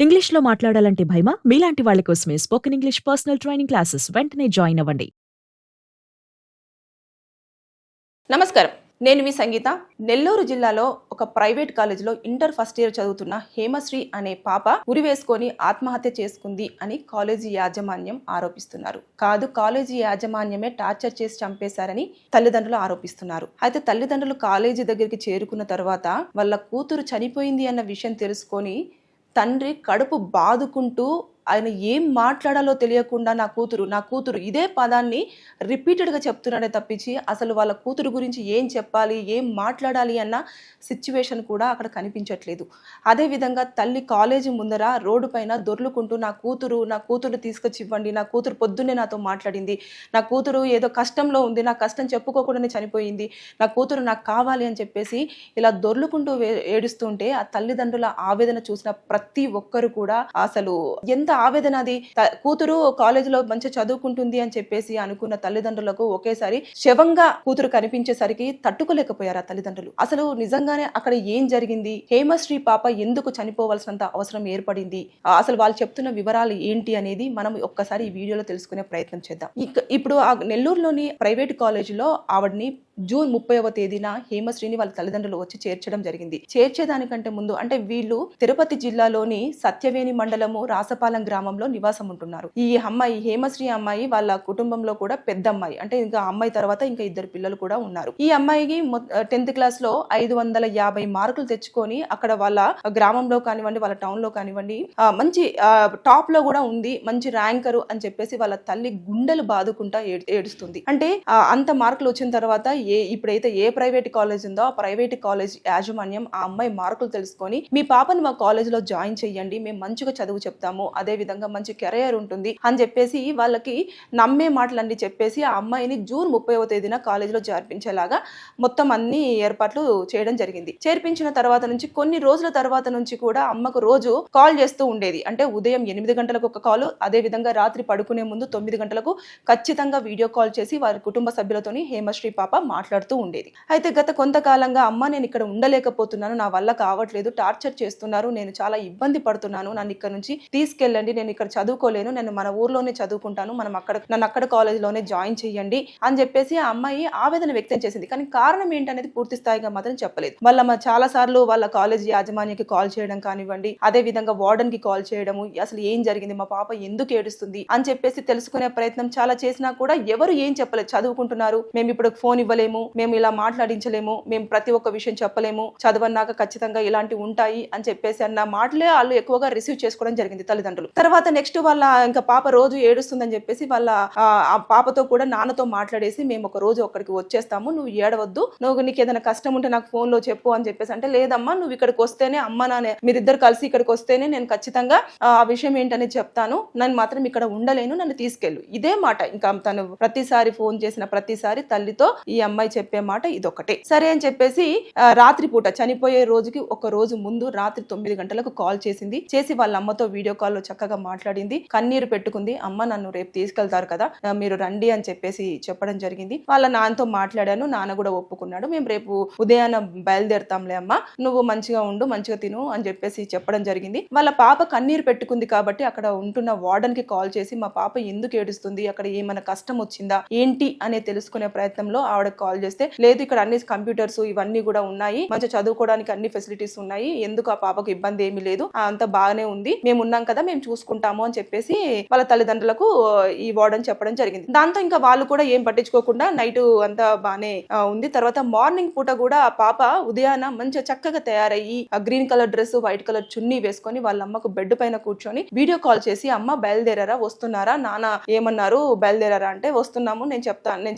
ఇంగ్లీష్‌లో మాట్లాడాలంటే భయమా? మీలాంటి వాళ్ళ కోసమే spoken English personal training classes వెంటనే జాయిన్ అవ్వండి. నమస్కారం. నేను మీ సంగీత. నెల్లూరు జిల్లాలో ఒక ప్రైవేట్ కాలేజీలో ఇంటర్ ఫస్ట్ ఇయర్ చదువుతున్న హేమశ్రీ అనే పాప ఉరివేసుకొని ఆత్మహత్య చేసుకుంది అని కాలేజీ యాజమాన్యం ఆరోపిస్తున్నారు. కాదు, కాలేజీ యాజమాన్యమే టార్చర్ చేసి చంపేశారని తల్లిదండ్రులు ఆరోపిస్తున్నారు. అయితే తల్లిదండ్రులు కాలేజీ దగ్గరికి చేరుకున్న తర్వాత వాళ్ళ కూతురు చనిపోయింది అన్న విషయం తెలుసుకొని తండ్రి కడుపు బాదుకుంటూ ఆయన ఏం మాట్లాడాలో తెలియకుండా నా కూతురు ఇదే పదాన్ని రిపీటెడ్గా చెప్తున్నాడే తప్పించి అసలు వాళ్ళ కూతురు గురించి ఏం చెప్పాలి, ఏం మాట్లాడాలి అన్న సిచ్యువేషన్ కూడా అక్కడ కనిపించట్లేదు. అదేవిధంగా తల్లి కాలేజీ ముందర రోడ్డు పైన దొర్లుకుంటూ నా కూతురు తీసుకొచ్చి ఇవ్వండి, నా కూతురు పొద్దున్నే నాతో మాట్లాడింది, నా కూతురు ఏదో కష్టంలో ఉంది, నా కష్టం చెప్పుకోకుండానే చనిపోయింది, నా కూతురు నాకు కావాలి అని చెప్పేసి ఇలా దొర్లుకుంటూ ఏడుస్తుంటే ఆ తల్లిదండ్రుల ఆవేదన చూసిన ప్రతి ఒక్కరు కూడా అసలు ఎంత ఆవేదన అది. కూతురు కాలేజీలో మంచి చదువుకుంటుంది అని చెప్పేసి అనుకున్న తల్లిదండ్రులకు ఒకేసారి శవంగా కూతురు కనిపించేసరికి తట్టుకోలేకపోయారు ఆ తల్లిదండ్రులు. అసలు నిజంగానే అక్కడ ఏం జరిగింది, హేమశ్రీ పాప ఎందుకు చనిపోవాల్సినంత అవసరం ఏర్పడింది, అసలు వాళ్ళు చెప్తున్న వివరాలు ఏంటి అనేది మనం ఒక్కసారి ఈ వీడియోలో తెలుసుకునే ప్రయత్నం చేద్దాం. ఇప్పుడు ఆ నెల్లూరులోని ప్రైవేట్ కాలేజీలో ఆవిడని జూన్ 30వ తేదీన హేమశ్రీని వాళ్ళ తల్లిదండ్రులు వచ్చి చేర్చడం జరిగింది. చేర్చేదానికంటే ముందు అంటే వీళ్ళు తిరుపతి జిల్లాలోని సత్యవేణి మండలము రాసపాలెం గ్రామంలో నివాసం ఉంటున్నారు. ఈ అమ్మాయి హేమశ్రీ అమ్మాయి వాళ్ళ కుటుంబంలో కూడా పెద్ద అమ్మాయి, అంటే ఇంకా అమ్మాయి తర్వాత ఇంకా ఇద్దరు పిల్లలు కూడా ఉన్నారు. ఈ అమ్మాయికి 10th క్లాస్ లో 550 మార్కులు తెచ్చుకొని అక్కడ వాళ్ళ గ్రామంలో కానివ్వండి, వాళ్ళ టౌన్ లో కానివ్వండి మంచి టాప్ లో కూడా ఉంది, మంచి ర్యాంకరు అని చెప్పేసి వాళ్ళ తల్లి గుండెలు బాదుకుంటా ఏడుస్తుంది. అంటే అంత మార్కులు వచ్చిన తర్వాత ఇప్పుడైతే ఏ ప్రైవేట్ కాలేజ్ ఉందో ఆ ప్రైవేట్ కాలేజ్ యాజమాన్యం ఆ అమ్మాయి మార్కులు తెలుసుకొని మీ పాపని మా కాలేజీలో జాయిన్ చెయ్యండి, మేము మంచిగా చదువు చెప్తాము, అదే విధంగా మంచి కెరియర్ ఉంటుంది అని చెప్పేసి వాళ్ళకి నమ్మే మాటలన్నీ చెప్పేసి ఆ అమ్మాయిని జూన్ 30వ తేదీన కాలేజీలో చేర్పించేలాగా మొత్తం అన్ని ఏర్పాట్లు చేయడం జరిగింది. చేర్పించిన తర్వాత నుంచి కొన్ని రోజుల తర్వాత నుంచి కూడా అమ్మకు రోజు కాల్ చేస్తూ ఉండేది. అంటే ఉదయం 8 గంటలకు ఒక కాల్, అదే విధంగా రాత్రి పడుకునే ముందు 9 గంటలకు ఖచ్చితంగా వీడియో కాల్ చేసి వారి కుటుంబ సభ్యులతోని హేమశ్రీ పాప మాట్లాడుతూ ఉండేది. అయితే గత కొంతకాలంగా అమ్మ నేను ఇక్కడ ఉండలేకపోతున్నాను, నా వల్ల కావట్లేదు, టార్చర్ చేస్తున్నారు, నేను చాలా ఇబ్బంది పడుతున్నాను, నన్ను ఇక్కడ నుంచి తీసుకెళ్ళండి, నేను ఇక్కడ చదువుకోలేను, నేను మన ఊర్లోనే చదువుకుంటాను, నన్ను అక్కడ కాలేజీలోనే జాయిన్ చేయండి అని చెప్పేసి ఆ అమ్మాయి ఆవేదన వ్యక్తం చేసింది. కానీ కారణం ఏంటనేది పూర్తి స్థాయిగా మాత్రం చెప్పలేదు. చాలా సార్లు వాళ్ళ కాలేజీ యాజమాన్యానికి కాల్ చేయడం కానివ్వండి, అదే విధంగా వార్డెన్ కి కాల్ చేయడము, అసలు ఏం జరిగింది, మా పాప ఎందుకు ఏడుస్తుంది అని చెప్పేసి తెలుసుకునే ప్రయత్నం చాలా చేసినా కూడా ఎవరు ఏం చెప్పలేదు. చదువుకుంటున్నారు, మేము ఇప్పుడు ఫోన్ ఇవ్వలేము, మేము ఇలా మాట్లాడించలేము, మేము ప్రతి ఒక్క విషయం చెప్పలేము, చదవన్నాక ఖచ్చితంగా ఇలాంటివి ఉంటాయి అని చెప్పేసి అన్న మాటలే వాళ్ళు ఎక్కువగా రిసీవ్ చేసుకోవడం జరిగింది తల్లిదండ్రులు. తర్వాత నెక్స్ట్ వాళ్ళ ఇంకా పాప రోజు ఏడుస్తుందని చెప్పేసి వాళ్ళ ఆ పాపతో కూడా నాన్నతో మాట్లాడేసి మేము ఒక రోజు అక్కడికి వచ్చేస్తాము, నువ్వు ఏడవద్దు, నీకు ఏదైనా కష్టం ఉంటే నాకు ఫోన్ లో చెప్పు అని చెప్పేసి అంటే, లేదమ్మా నువ్వు ఇక్కడికి వస్తేనే, అమ్మ నాన్న మీరిద్దరు కలిసి ఇక్కడికి వస్తేనే నేను ఖచ్చితంగా ఆ విషయం ఏంటనేది చెప్తాను, నన్ను మాత్రం ఇక్కడ ఉండలేను, నన్ను తీసుకెళ్ళు, ఇదే మాట. ఇంకా తను ప్రతిసారి ఫోన్ చేసిన ప్రతిసారి తల్లితో ఈ అమ్మాయి చెప్పే మాట ఇదొకటే. సరే అని చెప్పేసి రాత్రి పూట చనిపోయే రోజుకి ఒక రోజు ముందు రాత్రి 9 గంటలకు కాల్ చేసింది. చేసి వాళ్ళ అమ్మతో వీడియో కాల్లో చక్కగా మాట్లాడింది, కన్నీరు పెట్టుకుంది. అమ్మ నన్ను రేపు తీసుకెళ్తారు కదా, మీరు రండి అని చెప్పేసి చెప్పడం జరిగింది. వాళ్ళ నాన్నతో మాట్లాడాను, నాన్న కూడా ఒప్పుకున్నాడు, మేము రేపు ఉదయాన్న బయలుదేరుతాంలే అమ్మ, నువ్వు మంచిగా ఉండు, మంచిగా తిను అని చెప్పేసి చెప్పడం జరిగింది. వాళ్ళ పాప కన్నీరు పెట్టుకుంది కాబట్టి అక్కడ ఉంటున్న వార్డెన్ కి కాల్ చేసి మా పాప ఎందుకు ఏడుస్తుంది, అక్కడ ఏమైనా కష్టం వచ్చిందా ఏంటి అనే తెలుసుకునే ప్రయత్నంలో ఆవిడ కాల్ చేస్తే, లేదు ఇక్కడ అన్ని కంప్యూటర్స్ ఇవన్నీ కూడా ఉన్నాయి, మంచిగా చదువుకోవడానికి అన్ని ఫెసిలిటీస్ ఉన్నాయి, ఎందుకు ఆ పాపకు ఇబ్బంది ఏమీ లేదు, అంత బాగానే ఉంది, మేము ఉన్నాం కదా, మేము చూసుకుంటాము అని చెప్పేసి వాళ్ళ తల్లిదండ్రులకు ఈ వార్డెన్ చెప్పడం జరిగింది. దాంతో ఇంకా వాళ్ళు కూడా ఏం పట్టించుకోకుండా నైట్ అంతా బాగానే ఉంది. తర్వాత మార్నింగ్ పూట కూడా ఆ పాప ఉదయాన మంచిగా చక్కగా తయారయ్యి green colour dress, white colour చున్నీ వేసుకొని వాళ్ళ అమ్మకు బెడ్ పైన కూర్చొని వీడియో కాల్ చేసి, అమ్మ బయలుదేరారా, వస్తున్నారా, నాన్న ఏమన్నారు, బయలుదేరారా అంటే వస్తున్నాము, నేను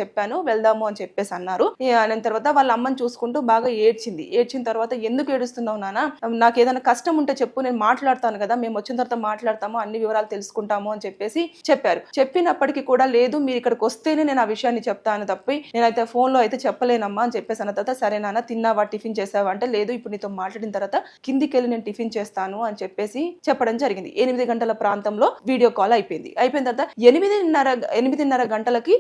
చెప్పాను వెళ్దాము అని చెప్పేసి అన్నారు. అన్న తర్వాత వాళ్ళ అమ్మని చూసుకుంటూ బాగా ఏడ్చింది. ఏడ్చిన తర్వాత ఎందుకు ఏడుస్తున్నావు నాన్న, నాకు ఏదైనా కష్టం ఉంటే చెప్పు, నేను మాట్లాడతాను కదా, మేము వచ్చిన తర్వాత మాట్లాడతాము, అన్ని వివరాలు తెలుసుకుంటాము అని చెప్పేసి చెప్పారు. చెప్పినప్పటికీ కూడా లేదు, మీరు ఇక్కడికి వస్తేనే నేను ఆ విషయాన్ని చెప్తాను తప్పి నేనైతే ఫోన్ లో అయితే చెప్పలేనమ్మా అని చెప్పేసి అన్న తర్వాత, సరే నాన్న తిన్నావా, టిఫిన్ చేసావా అంటే, లేదు ఇప్పుడు నీతో మాట్లాడిన తర్వాత కిందికి వెళ్ళి నేను టిఫిన్ చేస్తాను అని చెప్పేసి చెప్పడం జరిగింది. 8 గంటల ప్రాంతంలో వీడియో కాల్ అయిపోయింది. అయిపోయిన తర్వాత 8:30 గంటలకి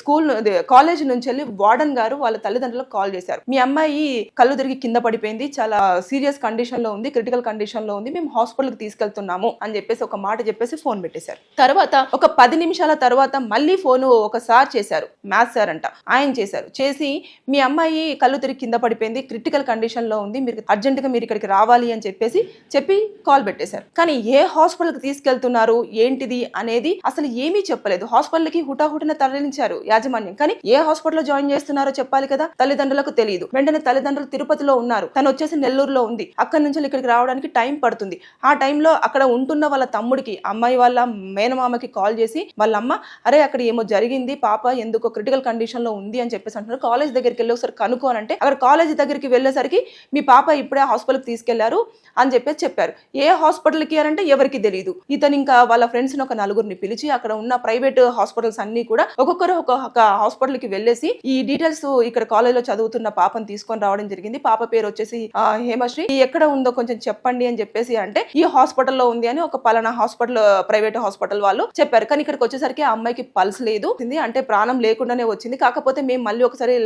స్కూల్ కాలేజ్ నుంచి వెళ్ళి వార్డెన్ గారు వాళ్ళ తల్లిదండ్రులకు కాల్ చేశారు. మీ అమ్మాయి కళ్ళు తిరిగి కింద పడిపోయింది, చాలా సీరియస్ కండిషన్ లో ఉంది, క్రిటికల్ కండిషన్ లో ఉంది, మేము హాస్పిటల్ కి తీసుకెళ్తున్నాము అని చెప్పేసి ఒక మాట చెప్పేసి ఫోన్ పెట్టేశారు. తర్వాత ఒక 10 నిమిషాల తర్వాత మళ్ళీ ఫోన్ ఒకసారి చేశారు, మ్యాథ్స్ సార్ అంట, ఆయన చేసి మీ అమ్మాయి కళ్ళు తిరిగి కింద పడిపోయింది, క్రిటికల్ కండిషన్ లో ఉంది, మీరు అర్జెంట్ గా మీరు ఇక్కడికి రావాలి అని చెప్పి కాల్ పెట్టేశారు. కానీ ఏ హాస్పిటల్ కి తీసుకెళ్తున్నారు ఏంటిది అనేది అసలు ఏమీ చెప్పలేదు. హాస్పిటల్ కి హుటాహుటిన తరలించారు యాజమాన్యం, కానీ ఏ హాస్పిటల్ జాయిన్ చేస్తున్నారో చెప్పాలి కదా, తల్లిదండ్రులకు తెలియదు. వెంటనే తల్లిదండ్రులు తిరుపతిలో ఉన్నారు, తను వచ్చేసి నెల్లూరులో ఉంది, అక్కడి నుంచి ఇక్కడికి రావడానికి టైం పడుతుంది. ఆ టైంలో అక్కడ ఉంటున్న వాళ్ళ తమ్ముడికి, అమ్మాయి వాళ్ళ మేనమామకి కాల్ చేసి వాళ్ళ అమ్మ, అరే అక్కడ ఏమో జరిగింది, పాప ఎందుకో క్రిటికల్ కండిషన్ లో ఉంది అని చెప్పేసి అంటున్నారు, కాలేజ్ దగ్గరికి వెళ్ళి ఒకసారి కనుక్కోనంటే అక్కడ కాలేజ్ దగ్గరికి వెళ్ళేసరికి మీ పాప ఇప్పుడే హాస్పిటల్కి తీసుకెళ్లారు అని చెప్పారు. ఏ హాస్పిటల్ కి అంటే ఎవరికి తెలియదు. ఇతను ఇంకా వాళ్ళ ఫ్రెండ్స్ ఒక నలుగురిని పిలిచి అక్కడ ఉన్న ప్రైవేట్ హాస్పిటల్స్ అన్ని కూడా ఒక్కొక్కరు ఒక హాస్పిటల్ కి వెళ్ళేసి ఈ డీటెయిల్స్ ఇక్కడ కాలేజ్ లో చదువుతున్న పాపను తీసుకొని రావడం జరిగింది. పాప పేరు వచ్చేసి హేమశ్రీ, ఎక్కడ ఉందో కొంచెం చెప్పండి అని చెప్పేసి అంటే ఈ హాస్పిటల్లో ఉంది అని ఒక పలానా హాస్పిటల్, ప్రైవేట్ హాస్పిటల్ వాళ్ళు చెప్పారు. కానీ ఇక్కడికి వచ్చేసరికి ఆ అమ్మాయికి పల్స్ లేదు, అంటే ప్రాణం లేకుండానే వచ్చింది. కాకపోతే మేము మళ్ళీ ఒకసారి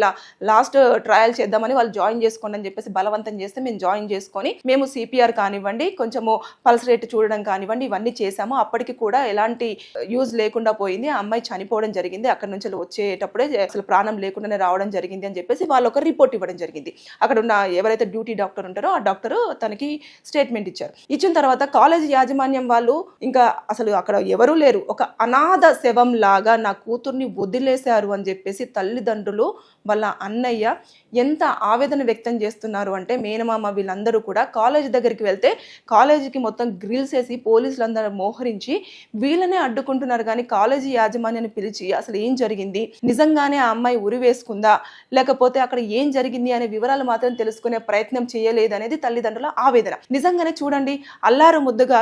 లాస్ట్ ట్రయల్ చేద్దామని వాళ్ళు జాయిన్ చేసుకోండి అని చెప్పేసి బలవంతం చేస్తే మేము జాయిన్ చేసుకొని మేము సిపిఆర్ కానివ్వండి, కొంచెము పల్స్ రేట్ చూడడం కానివ్వండి, ఇవన్నీ చేసాము. అప్పటికి కూడా ఎలాంటి యూజ్ లేకుండా పోయింది, ఆ అమ్మాయి చనిపోవడం జరిగింది, అక్కడ నుంచి వచ్చేటప్పుడే అసలు ప్రాణం లేకుండానే రావడం జరిగింది అని చెప్పేసి వాళ్ళు ఒక రిపోర్ట్ ఇవ్వడం జరిగింది. అక్కడ ఉన్న ఎవరైతే డ్యూటీ డాక్టర్ ఉంటారో ఆ డాక్టర్ తనకి స్టేట్మెంట్ ఇచ్చిన తర్వాత కాలేజ్ యాజమాన్యం వాళ్ళు ఇంకా అసలు అక్కడ ఎవరూ లేరు, ఒక అనాథ శవం లాగా నా కూతుర్ని వదిలేశారు అని చెప్పేసి తల్లిదండ్రులు వాళ్ళ అన్నయ్య ఎంత ఆవేదన వ్యక్తం చేస్తున్నారు అంటే, మేనమామ వీళ్ళందరూ కూడా కాలేజ్ దగ్గరికి వెళ్తే కాలేజీకి మొత్తం గ్రిల్స్ వేసి పోలీసులందరూ మోహరించి వీళ్ళనే అడ్డుకుంటున్నారు. కానీ కాలేజీ యాజమాన్యాన్ని పిలిచి అసలు ఏం జరిగింది, నిజంగానే ఆ అమ్మాయి ఉరి వేసుకుందా లేకపోతే అక్కడ ఏం జరిగింది అనే వివరాలు మాత్రం తెలుసుకునే ప్రయత్నం చేయలేదు అనేది తల్లిదండ్రుల ఆవేదన. నిజంగానే చూడండి, అల్లారు ముద్దుగా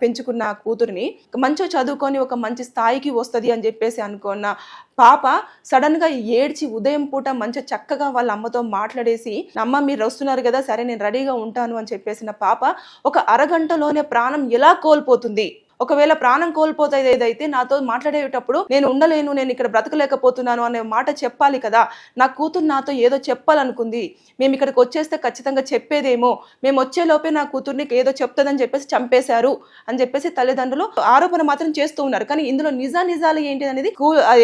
పెంచుకున్న కూతురిని మంచిగా చదువుకొని ఒక మంచి స్థాయికి వస్తుంది అని చెప్పేసి అనుకున్న పాప సడన్ గా ఏడ్చి ఉదయం పూట మంచిగా చక్కగా వాళ్ళ అమ్మతో మాట్లాడేసి, అమ్మ మీరు వస్తున్నారు కదా, సరే నేను రెడీగా ఉంటాను అని చెప్పేసిన పాప ఒక అరగంటలోనే ప్రాణం ఎలా కోల్పోతుంది. ఒకవేళ ప్రాణం కోల్పోతే ఏదైతే నాతో మాట్లాడేటప్పుడు నేను ఉండలేను, నేను ఇక్కడ బ్రతకలేకపోతున్నాను అనే మాట చెప్పాలి కదా. నా కూతురు నాతో ఏదో చెప్పాలనుకుంది, మేము ఇక్కడికి వచ్చేస్తే ఖచ్చితంగా చెప్పేదేమో, మేము వచ్చేలోపే నా కూతుర్ని ఏదో చెప్తుందని చెప్పేసి చంపేశారు అని చెప్పేసి తల్లిదండ్రులు ఆరోపణ మాత్రం చేస్తూ ఉన్నారు. కానీ ఇందులో నిజాలు ఏంటి అనేది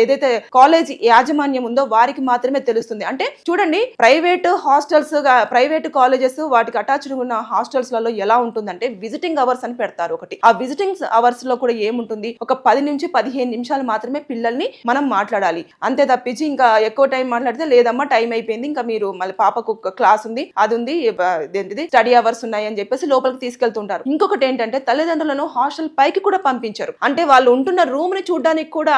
ఏదైతే కాలేజ్ యాజమాన్యం ఉందో వారికి మాత్రమే తెలుస్తుంది. అంటే చూడండి, ప్రైవేట్ హాస్టల్స్, ప్రైవేట్ కాలేజెస్ వాటికి అటాచ్డ్ ఉన్న హాస్టల్స్ లలో ఎలా ఉంటుందంటే విజిటింగ్ అవర్స్ అని పెడతారు. ఒకటి ఆ విజిటింగ్ అవర్స్ లో కూడా ఏముంటుంది, ఒక 10 నుంచి 15 నిమిషాలు మాత్రమే పిల్లల్ని మనం మాట్లాడాలి, అంతే తప్పించి ఇంకా ఎక్కువ టైం మాట్లాడితే లేదమ్మా టైం అయిపోయింది, ఇంకా మీరు మళ్ళీ పాపకు క్లాస్ ఉంది, అది ఉంది, ఏంటిది స్టడీ అవర్స్ ఉన్నాయి అని చెప్పేసి లోపలికి తీసుకెళ్తుంటారు. ఇంకొకటి ఏంటంటే తల్లిదండ్రులను హాస్టల్ పైకి కూడా పంపించారు. అంటే వాళ్ళు ఉంటున్న రూమ్ ని చూడడానికి కూడా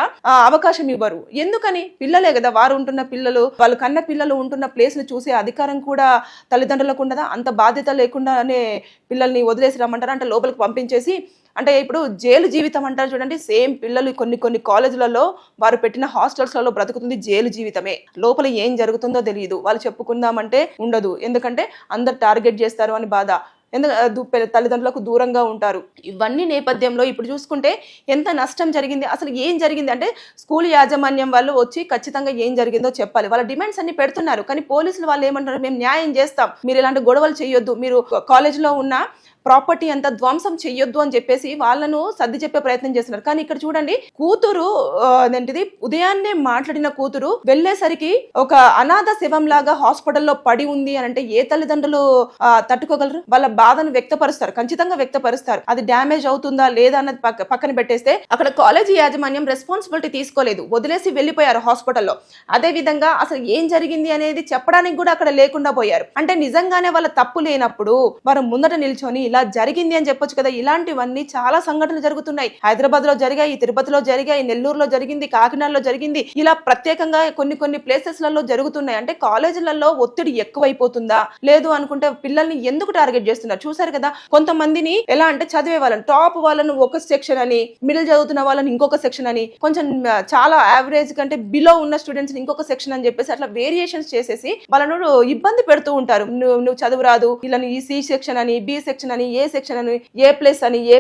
అవకాశం ఇవ్వరు. ఎందుకని, పిల్లలే కదా, వారు ఉంటున్న పిల్లలు, వాళ్ళు కన్న పిల్లలు ఉంటున్న ప్లేస్ ని చూసే అధికారం కూడా తల్లిదండ్రులకు ఉండదా? అంత బాధ్యత లేకుండానే పిల్లల్ని వదిలేసి రమ్మంటారు. అంటే లోపలికి పంపించేసి, అంటే ఇప్పుడు జైలు జీవితం అంటారు చూడండి, సేమ్ పిల్లలు కొన్ని కాలేజీలలో వారు పెట్టిన హాస్టల్స్లలో బ్రతుకుతుంది జైలు జీవితమే. లోపల ఏం జరుగుతుందో తెలియదు, వాళ్ళు చెప్పుకుందామంటే ఉండదు, ఎందుకంటే అందరు టార్గెట్ చేస్తారు అని బాధ, తల్లిదండ్రులకు దూరంగా ఉంటారు. ఇవన్నీ నేపథ్యంలో ఇప్పుడు చూసుకుంటే ఎంత నష్టం జరిగింది, అసలు ఏం జరిగింది అంటే స్కూల్ యాజమాన్యం వాళ్ళు వచ్చి ఖచ్చితంగా ఏం జరిగిందో చెప్పాలి. వాళ్ళ డిమాండ్స్ అన్ని పెడుతున్నారు, కానీ పోలీసులు వాళ్ళు ఏమంటారు, మేము న్యాయం చేస్తాం, మీరు ఇలాంటి గొడవలు చేయొద్దు, మీరు కాలేజీలో ఉన్న ప్రాపర్టీ అంతా ధ్వంసం చెయ్యొద్దు అని చెప్పేసి వాళ్ళను సర్ది చెప్పే ప్రయత్నం చేస్తున్నారు. కానీ ఇక్కడ చూడండి, కూతురు అదేంటిది ఉదయాన్నే మాట్లాడిన కూతురు వెళ్ళేసరికి ఒక అనాథ శవం లాగా హాస్పిటల్లో పడి ఉంది అని అంటే ఏ తల్లిదండ్రులు తట్టుకోగలరు? వాళ్ళ బాధను వ్యక్తపరుస్తారు, ఖచ్చితంగా వ్యక్తపరుస్తారు. అది డ్యామేజ్ అవుతుందా లేదా అన్నది పక్కన పెట్టేస్తే అక్కడ కాలేజీ యాజమాన్యం రెస్పాన్సిబిలిటీ తీసుకోలేదు, వదిలేసి వెళ్ళిపోయారు హాస్పిటల్లో. అదే విధంగా అసలు ఏం జరిగింది అనేది చెప్పడానికి కూడా అక్కడ లేకుండా పోయారు. అంటే నిజంగానే వాళ్ళ తప్పు లేనప్పుడు వారు ముందట నిల్చొని ఇలా జరిగింది అని చెప్పొచ్చు కదా. ఇలాంటివన్నీ చాలా సంఘటనలు జరుగుతున్నాయి. హైదరాబాద్ లో జరిగాయి, తిరుపతిలో జరిగాయి, నెల్లూరులో జరిగింది, కాకినాడలో జరిగింది, ఇలా ప్రత్యేకంగా కొన్ని ప్లేసెస్ లలో జరుగుతున్నాయి. అంటే కాలేజీలలో ఒత్తిడి ఎక్కువైపోతుందా, లేదు అనుకుంటే పిల్లల్ని ఎందుకు టార్గెట్ చేస్తున్నారు? చూసారు కదా, కొంతమందిని ఎలా అంటే చదివే వాళ్ళని, టాప్ వాళ్ళను ఒక సెక్షన్ అని, మిడిల్ చదువుతున్న వాళ్ళని ఇంకొక సెక్షన్ అని, కొంచెం చాలా యావరేజ్ కంటే బిలో ఉన్న స్టూడెంట్స్ ఇంకొక సెక్షన్ అని చెప్పేసి అట్లా వేరియేషన్స్ చేసేసి వాళ్ళను ఇబ్బంది పెడుతూ ఉంటారు. నువ్వు చదువు రాదు, ఇలా ఈ సి సెక్షన్ అని, బి సెక్షన్ అని అని, ఏ సెక్షన్ అని, A+ అని, A++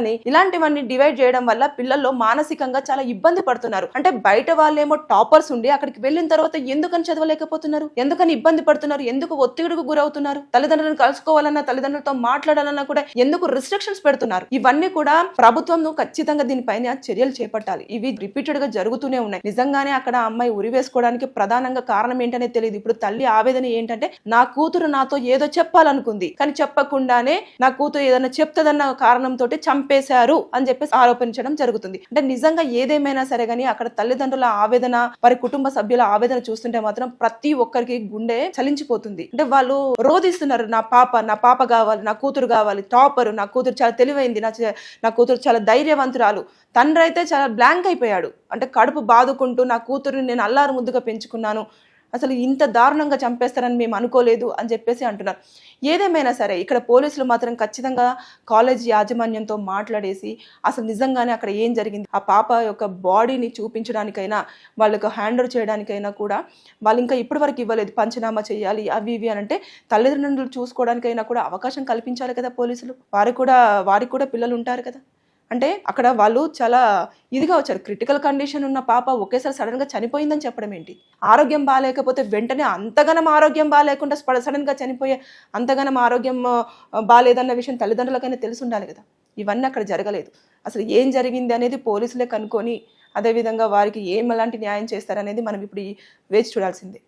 అని ఇలాంటివన్నీ డివైడ్ చేయడం వల్ల పిల్లల్లో మానసికంగా చాలా ఇబ్బంది పడుతున్నారు. అంటే బయట వాళ్ళేమో టాపర్స్ ఉండి అక్కడికి వెళ్ళిన తర్వాత ఎందుకని చదవలేకపోతున్నారు, ఎందుకని ఇబ్బంది పడుతున్నారు, ఎందుకు ఒత్తిడికి గురవుతున్నారు, తల్లిదండ్రులను కలుసుకోవాలన్నా తల్లిదండ్రులతో మాట్లాడాలన్నా కూడా ఎందుకు రిస్ట్రిక్షన్స్ పెడుతున్నారు. ఇవన్నీ కూడా ప్రభుత్వం ఖచ్చితంగా దీనిపైన చర్యలు చేపట్టాలి. ఇవి రిపీటెడ్ గా జరుగుతూనే ఉన్నాయి. నిజంగానే అక్కడ అమ్మాయి ఉరి వేసుకోవడానికి ప్రధానంగా కారణం ఏంటనే తెలియదు. ఇప్పుడు తల్లి ఆవేదన ఏంటంటే నా కూతురు నాతో ఏదో చెప్పాలనుకుంది కానీ చెప్పకుండానే నా కూతురు ఏదైనా చెప్తదన్న కారణంతో చంపేశారు అని చెప్పేసి ఆరోపించడం జరుగుతుంది. అంటే నిజంగా ఏదేమైనా సరే గానీ అక్కడ తల్లిదండ్రుల ఆవేదన, వారి కుటుంబ సభ్యుల ఆవేదన చూస్తుంటే మాత్రం ప్రతి ఒక్కరికి గుండె చలించిపోతుంది. అంటే వాళ్ళు రోధిస్తున్నారు, నా పాప కావాలి, నా కూతురు కావాలి, టాపర్, నా కూతురు చాలా తెలివైంది, నా కూతురు చాలా ధైర్యవంతురాలు. తండ్రి అయితే చాలా బ్లాంక్ అయిపోయాడు. అంటే కడుపు బాదుకుంటూ నా కూతురుని నేను అల్లారు ముద్దుగా పెంచుకున్నాను, అసలు ఇంత దారుణంగా చంపేస్తారని మేము అనుకోలేదు అని చెప్పేసి అంటున్నారు. ఏదేమైనా సరే ఇక్కడ పోలీసులు మాత్రం ఖచ్చితంగా కాలేజ్ యాజమాన్యంతో మాట్లాడేసి అసలు నిజంగానే అక్కడ ఏం జరిగింది, ఆ పాప యొక్క బాడీని చూపించడానికైనా వాళ్ళకు హ్యాండ్ ఓవర్ చేయడానికైనా కూడా వాళ్ళు ఇంకా ఇప్పటివరకు ఇవ్వలేదు. పంచనామా చేయాలి అవి ఇవి అని అంటే తల్లిదండ్రులు చూసుకోవడానికైనా కూడా అవకాశం కల్పించాలి కదా పోలీసులు. వారికి కూడా పిల్లలు ఉంటారు కదా. అంటే అక్కడ వాళ్ళు చాలా ఇదిగా వచ్చారు. క్రిటికల్ కండిషన్ ఉన్న పాప ఒకేసారి సడన్గా చనిపోయిందని చెప్పడం ఏంటి? ఆరోగ్యం బాగాలేకపోతే వెంటనే అంతగానం ఆరోగ్యం బాగాలేకుండా సడన్గా చనిపోయే అంతగానం ఆరోగ్యం బాగాలేదన్న విషయం తల్లిదండ్రులకైనా తెలిసి ఉండాలి కదా. ఇవన్నీ అక్కడ జరగలేదు. అసలు ఏం జరిగింది అనేది పోలీసులే కనుక్కొని అదేవిధంగా వారికి ఎలాంటి న్యాయం చేస్తారనేది మనం ఇప్పుడు వేచి చూడాల్సిందే.